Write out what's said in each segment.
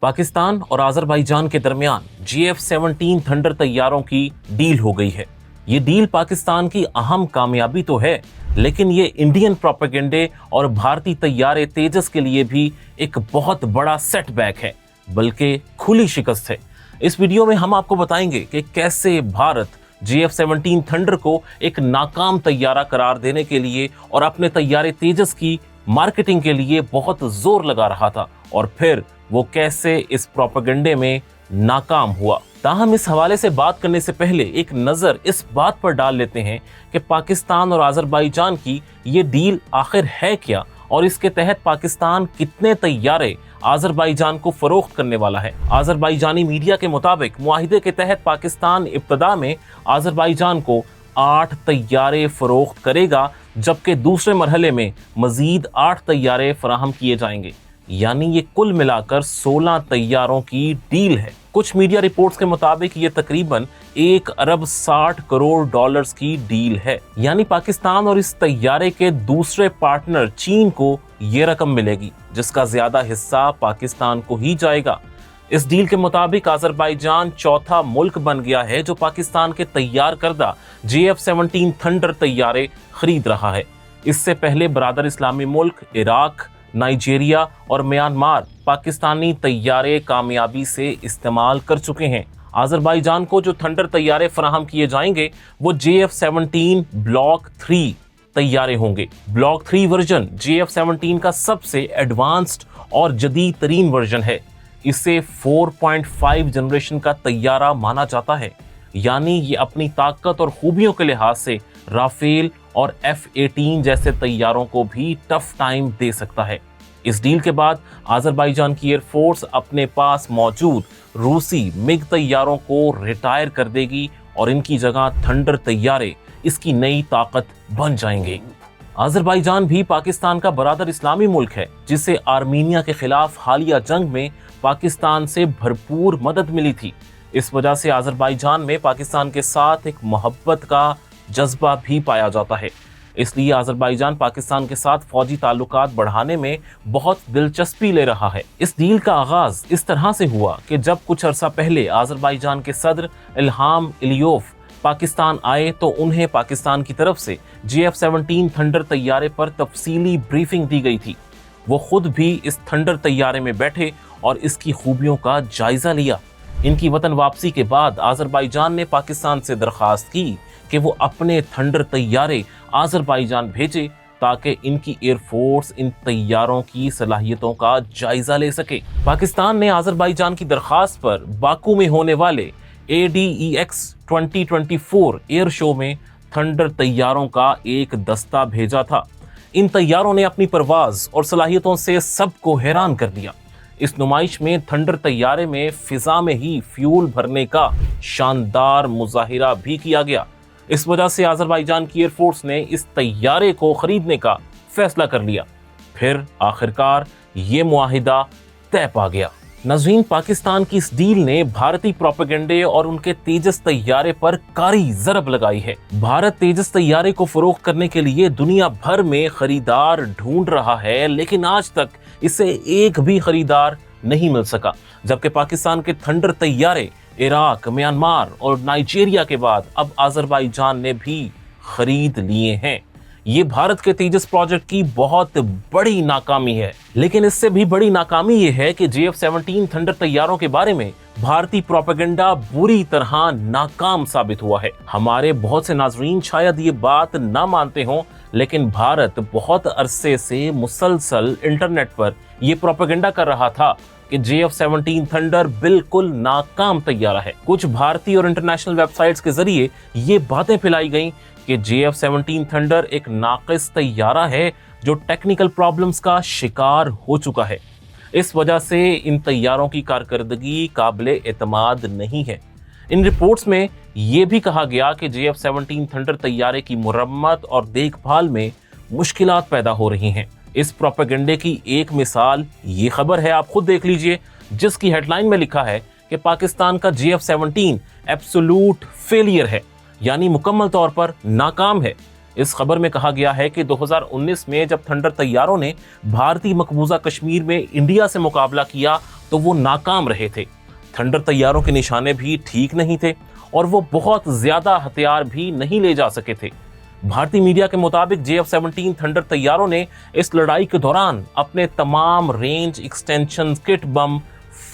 पाकिस्तान और आज़रबाईजान के दरमियान GF-17 थंडर तैयारों की डील हो गई है। ये डील पाकिस्तान की अहम कामयाबी तो है, लेकिन ये इंडियन प्रोपेगेंडे और भारतीय तैयारे तेजस के लिए भी एक बहुत बड़ा सेटबैक है, बल्कि खुली शिकस्त है। इस वीडियो में हम आपको बताएंगे कि कैसे भारत GF-17 थंडर को एक नाकाम तैयारा करार देने के लिए और अपने तैयारे तेजस की मार्केटिंग के लिए बहुत जोर लगा रहा था, और फिर वो कैसे इस प्रोपेगेंडे में नाकाम हुआ। ताहम इस हवाले से बात करने से पहले एक नजर इस बात पर डाल लेते हैं कि पाकिस्तान और आज़रबाईजान की ये डील आखिर है क्या, और इसके तहत पाकिस्तान कितने तैयारे आज़रबाईजान को फरोख्त करने वाला है। आज़रबाईजानी मीडिया के मुताबिक मुआहिदे के तहत पाकिस्तान इब्तदा में आज़रबाईजान को 8 तैयारे फरोख्त करेगा, जबकि दूसरे मरहले में मजीद 8 तैयारे फराहम किए जाएंगे। यानी ये कुल मिलाकर 16 तैयारों की डील है। कुछ मीडिया रिपोर्ट्स के मुताबिक ये तकरीबन 1 अरब 60 करोड़ डॉलर्स की डील है। यानी पाकिस्तान और इस तैयारे के दूसरे पार्टनर चीन को ये रकम मिलेगी, जिसका ज्यादा हिस्सा पाकिस्तान को ही जाएगा। इस डील के मुताबिक आज़रबाईजान चौथा मुल्क बन गया है जो पाकिस्तान के तैयार करदा GF-17 थंडर तैयारे खरीद रहा है। इससे पहले बरादर इस्लामी मुल्क इराक, नाइजीरिया और म्यांमार पाकिस्तानी तैयारे कामयाबी से इस्तेमाल कर चुके हैं। आज़रबाईजान को जो थंडर तैयारे फराहम किए जाएंगे वो GF-17 ब्लॉक 3 तैयारे होंगे। ब्लॉक 3 वर्जन GF-17 का सबसे एडवांस्ड और जदीद तरीन वर्जन है। इसे 4.5 जनरेशन का तैयारा माना जाता है। यानी ये अपनी ताकत और खूबियों के लिहाज से राफेल और F-18 जैसे तैयारों को भी टफ टाइम दे सकता है। इस डील के बाद आज़रबाईजान की एयरफोर्स अपने पास मौजूद रूसी मिग तैयारों को रिटायर कर देगी और इनकी जगह थंडर तैयारे इसकी नई ताकत बन जाएंगे। आज़रबाईजान भी पाकिस्तान का बरादर इस्लामी मुल्क है, जिसे आर्मीनिया के खिलाफ हालिया जंग में पाकिस्तान से भरपूर मदद मिली थी। इस वजह से आज़रबाईजान में पाकिस्तान के साथ एक मोहब्बत का जज्बा भी पाया जाता है। इसलिए आज़रबाईजान पाकिस्तान के साथ फौजी ताल्लुकात बढ़ाने में बहुत दिलचस्पी ले रहा है। इस डील का आगाज इस तरह से हुआ कि जब कुछ अरसा पहले आज़रबाईजान के सदर इल्हाम इलियोव पाकिस्तान आए तो उन्हें पाकिस्तान की तरफ से GF-17 थंडर तैयारे पर तफसीली ब्रीफिंग दी गई थी। वो खुद भी इस थंडर तैयारे में बैठे और इसकी खूबियों का जायजा लिया। इनकी वतन वापसी के बाद आज़रबाईजान ने पाकिस्तान से दरख्वास्त की कि वो अपने थंडर तैयारे आज़रबाईजान भेजे, ताकि इनकी एयरफोर्स इन तैयारों की सलाहियतों का जायजा ले सके। पाकिस्तान ने आज़रबाईजान की दरख्वास्त पर बाकू में होने वाले ADEX 2024 एयर शो में थंडर तैयारों का एक दस्ता भेजा था। इन तैयारों ने अपनी परवाज और सलाहियतों से सबको हैरान कर दिया। इस नुमाइश में थंडर तैयारे में फिजा में ही फ्यूल भरने का शानदार मुजाहिरा भी किया गया। इस वजह से आज़रबाईजान की एयरफोर्स ने इस तैयारे को खरीदने का फैसला कर लिया। फिर आखिरकार ये मुआहिदा तय पा गया। नाज़रीन, पाकिस्तान की इस डील ने भारतीय प्रोपेगेंडे और उनके तेजस तैयारे पर कारी ज़रब लगाई है। भारत तेजस तैयारे को फरोख्त करने के लिए दुनिया भर में खरीदार ढूंढ रहा है, लेकिन आज तक इसे एक भी खरीदार नहीं मिल सका। जबकि पाकिस्तान के थंडर तैयारे इराक, म्यांमार और नाइजीरिया के बाद अब आज़रबाईजान ने भी खरीद लिए हैं। ये भारत के तेजस प्रोजेक्ट की बहुत बड़ी नाकामी है। लेकिन इससे भी बड़ी नाकामी ये है कि GF-17 थंडर तैयारों के बारे में भारतीय प्रोपेगेंडा बुरी तरह नाकाम साबित हुआ है। हमारे बहुत से नाजरीन शायद ये बात ना मानते हों, लेकिन भारत बहुत अरसे से मुसलसल इंटरनेट पर यह प्रोपेगेंडा कर रहा था कि GF-17 थंडर बिल्कुल नाकाम तैयारा है। कुछ भारतीय और इंटरनेशनल वेबसाइट्स के जरिए ये बातें फैलाई गईं कि GF-17 थंडर एक नाकिस तैयारा है जो टेक्निकल प्रॉब्लम्स का शिकार हो चुका है। इस वजह से इन तैयारों की कारकर्दगी काबिले एतमाद नहीं है। इन रिपोर्ट्स में यह भी कहा गया कि GF-17 थंडर तैयारे की मुरम्मत और देखभाल में मुश्किलात पैदा हो रही हैं। इस प्रोपेगेंडे की एक मिसाल ये खबर है, आप खुद देख लीजिए, जिसकी हेडलाइन में लिखा है कि पाकिस्तान का GF-17 एब्सोल्यूट फेलियर है, यानी मुकम्मल तौर पर नाकाम है। इस खबर में कहा गया है कि 2019 में जब थंडर तैयारों ने भारतीय मकबूजा कश्मीर में इंडिया से मुकाबला किया तो वो नाकाम रहे थे। थंडर तैयारों के निशाने भी ठीक नहीं थे और वो बहुत ज्यादा हथियार भी नहीं ले जा सके थे। भारतीय मीडिया के मुताबिक JF-17 थंडर तैयारों ने इस लड़ाई के दौरान अपने तमाम रेंज एक्सटेंशन किट बम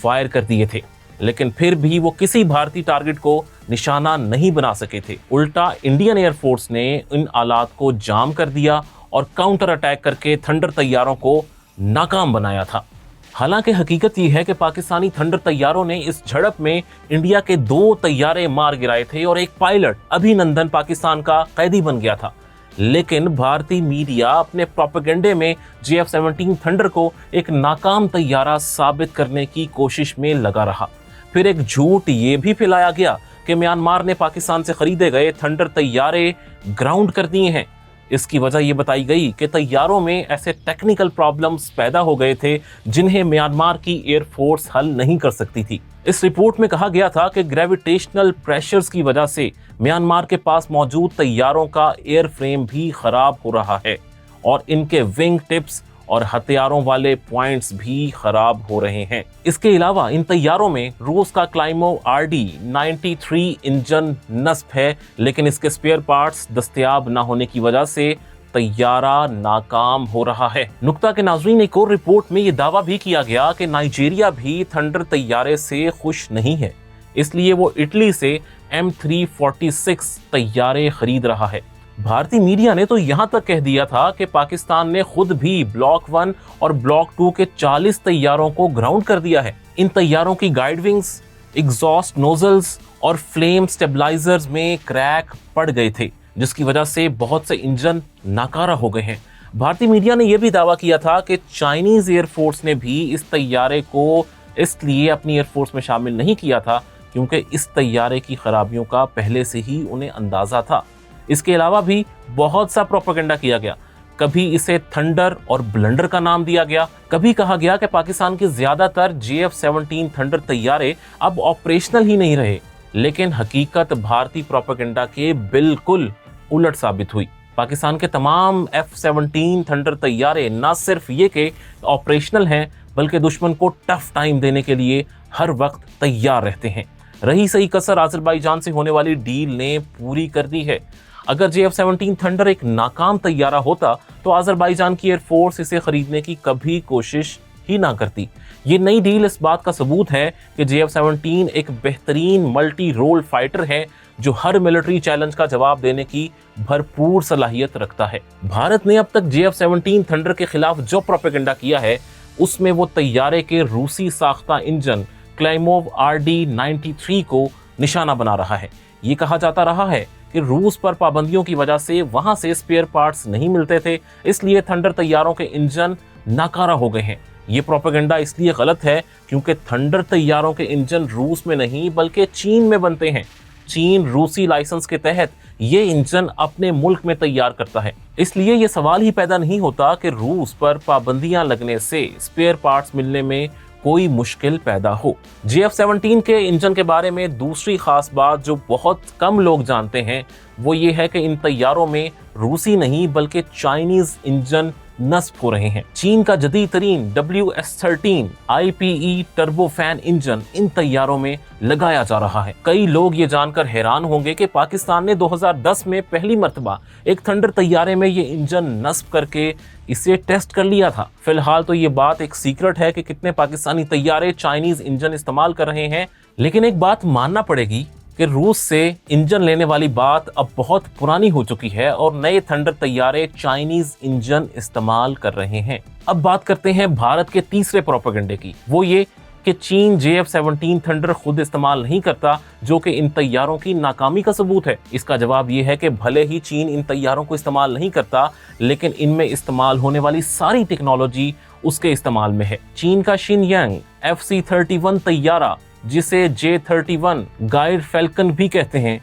फायर कर दिए थे, लेकिन फिर भी वो किसी भारतीय टारगेट को निशाना नहीं बना सके थे। उल्टा इंडियन एयरफोर्स ने इन आलात को जाम कर दिया और काउंटर अटैक करके थंडर तैयारों को नाकाम बनाया था। हालांकि हकीकत ये है कि पाकिस्तानी थंडर तैयारों ने इस झड़प में इंडिया के 2 तैयारे मार गिराए थे और एक पायलट अभिनंदन पाकिस्तान का कैदी बन गया था। लेकिन भारतीय मीडिया अपने प्रोपेगेंडे में JF-17 थंडर को एक नाकाम तैयारा साबित करने की कोशिश में लगा रहा। फिर एक झूठ ये भी फैलाया गया कि म्यांमार ने पाकिस्तान से खरीदे गए थंडर तैयारे ग्राउंड कर दिए हैं। इसकी वजह ये बताई गई कि तैयारों में ऐसे टेक्निकल प्रॉब्लम्स पैदा हो गए थे जिन्हें म्यांमार की एयरफोर्स हल नहीं कर सकती थी। इस रिपोर्ट में कहा गया था कि ग्रेविटेशनल प्रेशर्स की वजह से म्यांमार के पास मौजूद तैयारों का एयर फ्रेम भी खराब हो रहा है और इनके विंग टिप्स और हथियारों वाले पॉइंट्स भी खराब हो रहे हैं। इसके अलावा इन तैयारों में रूस का क्लाइमो RD-93 इंजन नस्ब है, लेकिन इसके स्पेयर पार्ट्स दस्तयाब न होने की वजह से तैयारा नाकाम हो रहा है। नुक्ता के नाज़रीन, एक और रिपोर्ट में ये दावा भी किया गया कि नाइजीरिया भी थंडर तैयारे से खुश नहीं है, इसलिए वो इटली से M346 तैयारे खरीद रहा है। भारतीय मीडिया ने तो यहां तक कह दिया था कि पाकिस्तान ने खुद भी ब्लॉक 1 और ब्लॉक 2 के 40 तैयारों को ग्राउंड कर दिया है। इन तैयारों की गाइड विंग्स, एग्जॉस्ट नोजल्स और फ्लेम स्टेबलाइजर्स में क्रैक पड़ गए थे, जिसकी वजह से बहुत से इंजन नाकारा हो गए हैं। भारतीय मीडिया ने यह भी दावा किया था कि चाइनीज एयरफोर्स ने भी इस तैयारे को इसलिए अपनी एयरफोर्स में शामिल नहीं किया था क्योंकि इस तैयारे की खराबियों का पहले से ही उन्हें अंदाजा था। इसके अलावा भी बहुत सा प्रोपेगेंडा किया गया। कभी इसे थंडर और ब्लंडर का नाम दिया गया, कभी कहा गया कि पाकिस्तान के ज्यादातर JF-17 थंडर तैयारे अब ऑपरेशनल ही नहीं रहे, लेकिन हकीकत भारतीय प्रोपेगेंडा के बिल्कुल उलट साबित हुई। पाकिस्तान के तमाम F-17 थंडर तैयारे न सिर्फ ये कि ऑपरेशनल हैं, बल्कि दुश्मन को टफ टाइम देने के लिए हर वक्त तैयार रहते हैं। रही सही कसर अजरबैजान से होने वाली डील ने पूरी कर दी है। अगर JF-17 थंडर एक नाकाम तैयारा होता तो अजरबैजान की एयरफोर्स इसे खरीदने की कभी कोशिश ही ना करती। ये नई डील इस बात का सबूत है कि JF-17 एक बेहतरीन मल्टी रोल फाइटर है जो हर मिलिट्री चैलेंज का जवाब देने की भरपूर सलाहियत रखता है। भारत ने अब तक JF-17 थंडर के खिलाफ जो प्रोपेगेंडा किया है उसमें वो तैयारे के रूसी साख्ता इंजन क्लाइमोव RD-93 को निशाना बना रहा है। ये कहा जाता रहा है कि रूस पर पाबंदियों की वजह से वहां से स्पेयर पार्ट्स नहीं मिलते थे, इसलिए थंडर तैयारों के इंजन नाकारा हो गए हैं। ये प्रोपेगेंडा इसलिए गलत है क्योंकि थंडर तैयारों के इंजन रूस में नहीं बल्कि चीन में बनते हैं। चीन रूसी लाइसेंस के तहत ये इंजन अपने मुल्क में तैयार करता है, इसलिए ये सवाल ही पैदा नहीं होता कि रूस पर पाबंदियां लगने से स्पेयर पार्ट्स मिलने में कोई मुश्किल पैदा हो। JF-17 के इंजन के बारे में दूसरी खास बात जो बहुत कम लोग जानते हैं वो ये है कि इन तैयारों में रूसी नहीं बल्कि चाइनीज इंजन नस्ब हो रहे हैं। चीन का जदीद तरीन WS-13 IPE टर्बोफैन इंजन इन तैयारों में लगाया जा रहा है। कई लोग ये जानकर हैरान होंगे कि पाकिस्तान ने 2010 में पहली मर्तबा एक थंडर तैयारे में ये इंजन नस्ब करके इसे टेस्ट कर लिया था। फिलहाल तो ये बात एक सीक्रेट है कि कितने पाकिस्तानी तैयारे चाइनीज इंजन इस्तेमाल कर रहे हैं, लेकिन एक बात मानना पड़ेगी कि रूस से इंजन लेने वाली बात अब बहुत पुरानी हो चुकी है और नए थंडर तैयारे चाइनीज इंजन इस्तेमाल कर रहे हैं। अब बात करते हैं भारत के तीसरे प्रोपेगेंडे की, वो ये कि चीन JF-17 थंडर खुद इस्तेमाल नहीं करता, जो कि इन तैयारों की नाकामी का सबूत है। इसका जवाब ये है कि भले ही चीन इन तैयारों को इस्तेमाल नहीं करता, लेकिन इनमें इस्तेमाल होने वाली सारी टेक्नोलॉजी उसके इस्तेमाल में है। चीन का शिनयांग FC-31 तैयारा, जिसे J-31 गाइड फैल्कन भी कहते हैं,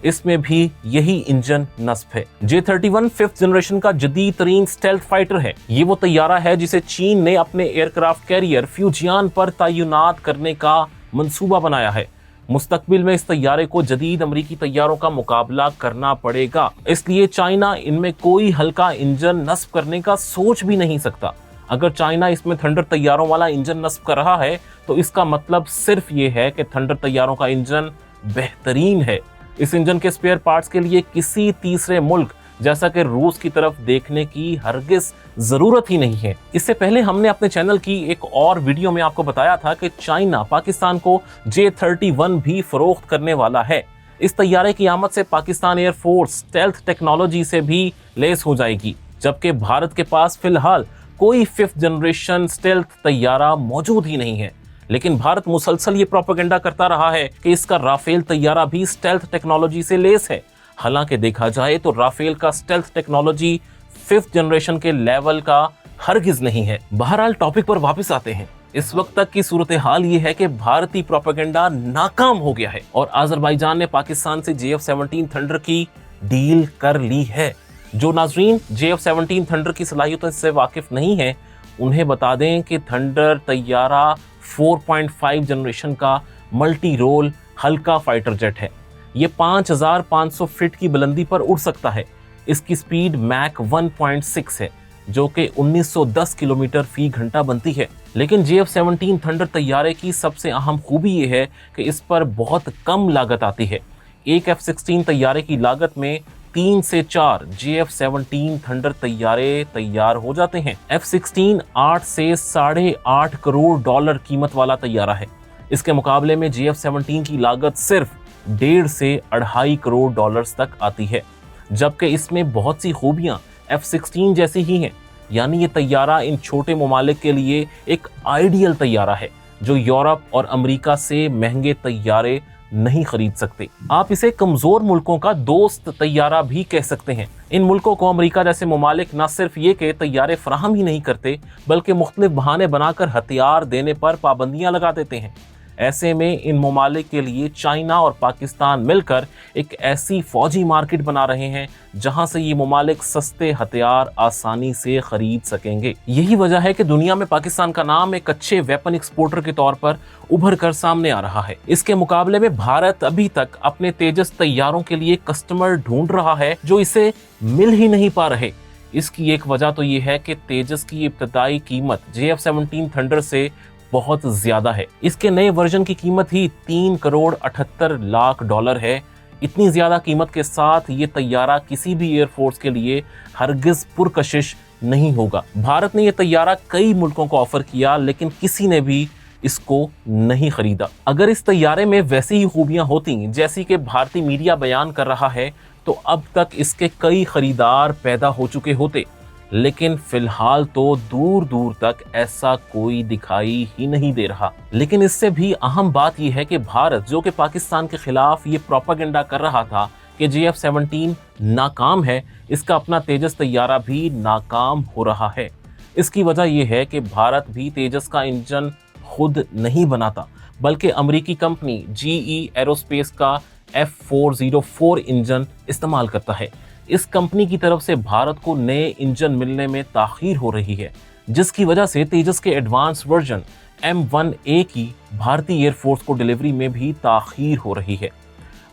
इसमें भी यही इंजन नस्ब है। J-31 5th जनरेशन का जदीद तरीन स्टेल्थ फाइटर है। ये वो तैयारा है जिसे चीन ने अपने एयरक्राफ्ट कैरियर फ्यूजियान पर तैनात करने का मंसूबा बनाया है। मुस्तकबिल में इस तैयारे को जदीद अमरीकी तैयारों का मुकाबला करना पड़ेगा। इसलिए चाइना इनमें कोई हल्का इंजन नस्ब करने का सोच भी नहीं सकता। अगर चाइना इसमें थंडर तैयारों वाला इंजन नस्ब कर रहा है तो इसका मतलब सिर्फ ये है कि थंडर तैयारों का इंजन बेहतरीन है। इस इंजन के स्पेयर पार्ट्स के लिए किसी तीसरे मुल्क जैसा कि रूस की तरफ देखने की हरगिज जरूरत ही नहीं है। इससे पहले हमने अपने चैनल की एक और वीडियो में आपको बताया था कि चाइना पाकिस्तान को J-31 भी फरोख्त करने वाला है। इस तैयारे की आमद से पाकिस्तान एयरफोर्स स्टेल्थ टेक्नोलॉजी से भी लैस हो जाएगी, जबकि भारत के पास फिलहाल कोई 5th जनरेशन स्टेल्थ तैयारा मौजूद ही नहीं है। लेकिन भारत मुसलसल ये प्रोपेगेंडा करता रहा है कि इसका राफेल तैयारा भी स्टेल्थ टेक्नोलॉजी से लैस है। हालांकि देखा जाए तो राफेल का स्टेल्थ टेक्नोलॉजी 5th जनरेशन के लेवल का हरगिज नहीं है। बहरहाल टॉपिक पर वापस आते हैं। इस वक्त तक की सूरत हाल ये है कि भारतीय प्रोपेगेंडा नाकाम हो गया है और अजरबैजान ने पाकिस्तान से JF-17 थंडर की डील कर ली है। जो नाजरीन JF-17 थंडर की सलाहियतों से वाकिफ नहीं है, उन्हें बता दें कि थंडर तैयारा 4.5 जनरेशन का मल्टी रोल हल्का फाइटर जेट है। ये 5500 फीट की बुलंदी पर उड़ सकता है। इसकी स्पीड मैक 1.6 है, जो कि 1910 किलोमीटर फी घंटा बनती है। लेकिन JF-17 थंडर तैयारे की सबसे अहम खूबी ये है कि इस पर बहुत कम लागत आती है। एक F-16 तैयारे की लागत में 3 से 4 JF-17 थंडर तैयारे तैयार हो जाते हैं। F-16 8 से $8.5 करोड़ कीमत वाला तैयारा है। इसके मुकाबले में JF-17 की लागत सिर्फ 1.5 से $2.5 करोड़ तक आती है, जबकि इसमें बहुत सी खूबियां F-16 जैसी ही हैं। यानी ये तैयारा इन छोटे ममालिक के लिए एक आइडियल तैयारा है जो यूरोप और अमेरिका से महंगे तैयारे नहीं खरीद सकते। आप इसे कमजोर मुल्कों का दोस्त तैयारा भी कह सकते हैं। इन मुल्कों को अमेरिका जैसे ममालिक न सिर्फ ये कि तैयारे फराहम ही नहीं करते, बल्कि मुख्तलिफ बहाने बनाकर हथियार देने पर पाबंदियां लगा देते हैं। ऐसे में इन ममालिक के लिए चाइना और पाकिस्तान मिलकर एक ऐसी फौजी मार्केट बना रहे हैं जहां से ये ममालिक सस्ते हथियार आसानी से खरीद सकेंगे। यही वजह है कि दुनिया में पाकिस्तान का नाम एक अच्छे वेपन एक्सपोर्टर के तौर पर उभर कर सामने आ रहा है। इसके मुकाबले में भारत अभी तक अपने तेजस तैयारों के लिए कस्टमर ढूंढ रहा है जो इसे मिल ही नहीं पा रहे। इसकी एक वजह तो ये है कि तेजस की इब्तदाई कीमत JF-17 थंडर से बहुत ज्यादा है। इसके नए वर्जन की कीमत ही $3.78 है। इतनी ज्यादा कीमत के साथ ये तैयारा किसी भी एयरफोर्स के लिए हरगिज पुरकशिश नहीं होगा। भारत ने यह तैयारा कई मुल्कों को ऑफर किया, लेकिन किसी ने भी इसको नहीं खरीदा। अगर इस तैयारे में वैसी ही खूबियां होती जैसी कि भारतीय मीडिया बयान कर रहा है तो अब तक इसके कई खरीदार पैदा हो चुके होते, लेकिन फिलहाल तो दूर दूर तक ऐसा कोई दिखाई ही नहीं दे रहा। लेकिन इससे भी अहम बात यह है कि भारत, जो कि पाकिस्तान के खिलाफ ये प्रोपेगेंडा कर रहा था कि JF-17 नाकाम है, इसका अपना तेजस तैयारा भी नाकाम हो रहा है। इसकी वजह यह है कि भारत भी तेजस का इंजन खुद नहीं बनाता, बल्कि अमेरिकी कंपनी GE एरोस्पेस का F404 इंजन इस्तेमाल करता है। इस कंपनी की तरफ से भारत को नए इंजन मिलने में ताखीर हो रही है, जिसकी वजह से तेजस के एडवांस वर्जन M1A की भारतीय एयरफोर्स को डिलीवरी में भी ताखीर हो रही है।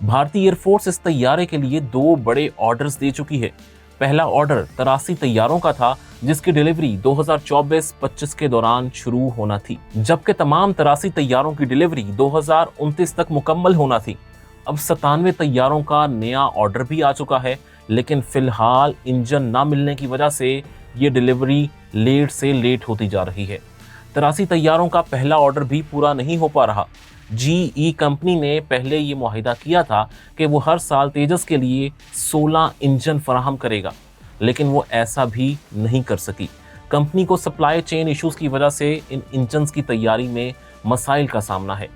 भारतीय एयरफोर्स इस तैयारे के लिए 2 बड़े ऑर्डर्स दे चुकी है। पहला ऑर्डर 83 तैयारों का था, जिसकी डिलीवरी 2024-25 के दौरान शुरू होना थी, जबकि तमाम 83 तैयारों की डिलीवरी 2029 तक मुकम्मल होना थी। अब 97 तैयारों का नया ऑर्डर भी आ चुका है, लेकिन फिलहाल इंजन ना मिलने की वजह से ये डिलीवरी लेट से लेट होती जा रही है। 83 तैयारों का पहला ऑर्डर भी पूरा नहीं हो पा रहा। GE कंपनी ने पहले ये मुआहिदा किया था कि वो हर साल तेजस के लिए 16 इंजन फराहम करेगा, लेकिन वो ऐसा भी नहीं कर सकी। कंपनी को सप्लाई चेन इश्यूज की वजह से इन इंजन्स की तैयारी में मसाइल का सामना है,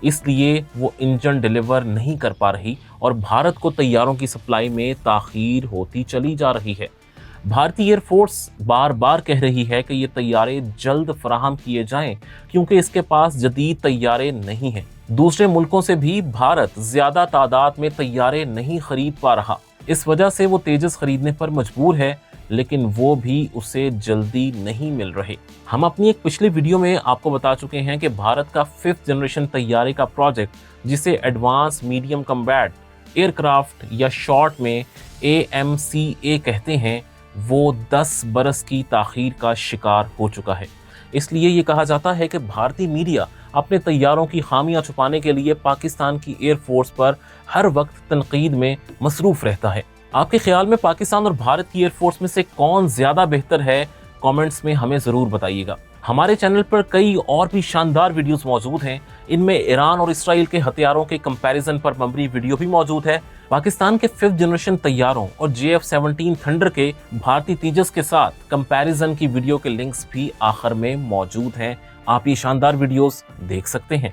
इसलिए वो इंजन डिलीवर नहीं कर पा रही और भारत को तैयारों की सप्लाई में ताखीर होती चली जा रही है। भारतीय एयरफोर्स बार बार कह रही है कि ये तैयारे जल्द फराहम किए जाएं, क्योंकि इसके पास जदीद तैयारे नहीं हैं। दूसरे मुल्कों से भी भारत ज्यादा तादाद में तैयारे नहीं खरीद पा रहा। इस वजह से वो तेजस खरीदने पर मजबूर है, लेकिन वो भी उसे जल्दी नहीं मिल रहे। हम अपनी एक पिछली वीडियो में आपको बता चुके हैं कि भारत का 5th जनरेशन तैयारी का प्रोजेक्ट, जिसे एडवांस मीडियम कम्बैट एयरक्राफ्ट या शॉर्ट में AMCA कहते हैं, वो 10 बरस की ताखीर का शिकार हो चुका है। इसलिए ये कहा जाता है कि भारतीय मीडिया अपने तैयारों की खामियां छुपाने के लिए पाकिस्तान की एयरफोर्स पर हर वक्त तनकीद में मसरूफ रहता है। आपके ख्याल में पाकिस्तान और भारत की एयरफोर्स में से कौन ज्यादा बेहतर है? कमेंट्स में हमें जरूर बताइएगा। हमारे चैनल पर कई और भी शानदार वीडियोस मौजूद हैं। इनमें ईरान और इसराइल के हथियारों के कंपैरिजन पर मबनी वीडियो भी मौजूद है। पाकिस्तान के 5th जनरेशन तैयारों और JF-17 थंडर के भारतीय तेजस के साथ कंपैरिजन की वीडियो के लिंक्स भी आखिर में मौजूद हैं। आप ये शानदार वीडियोस देख सकते हैं।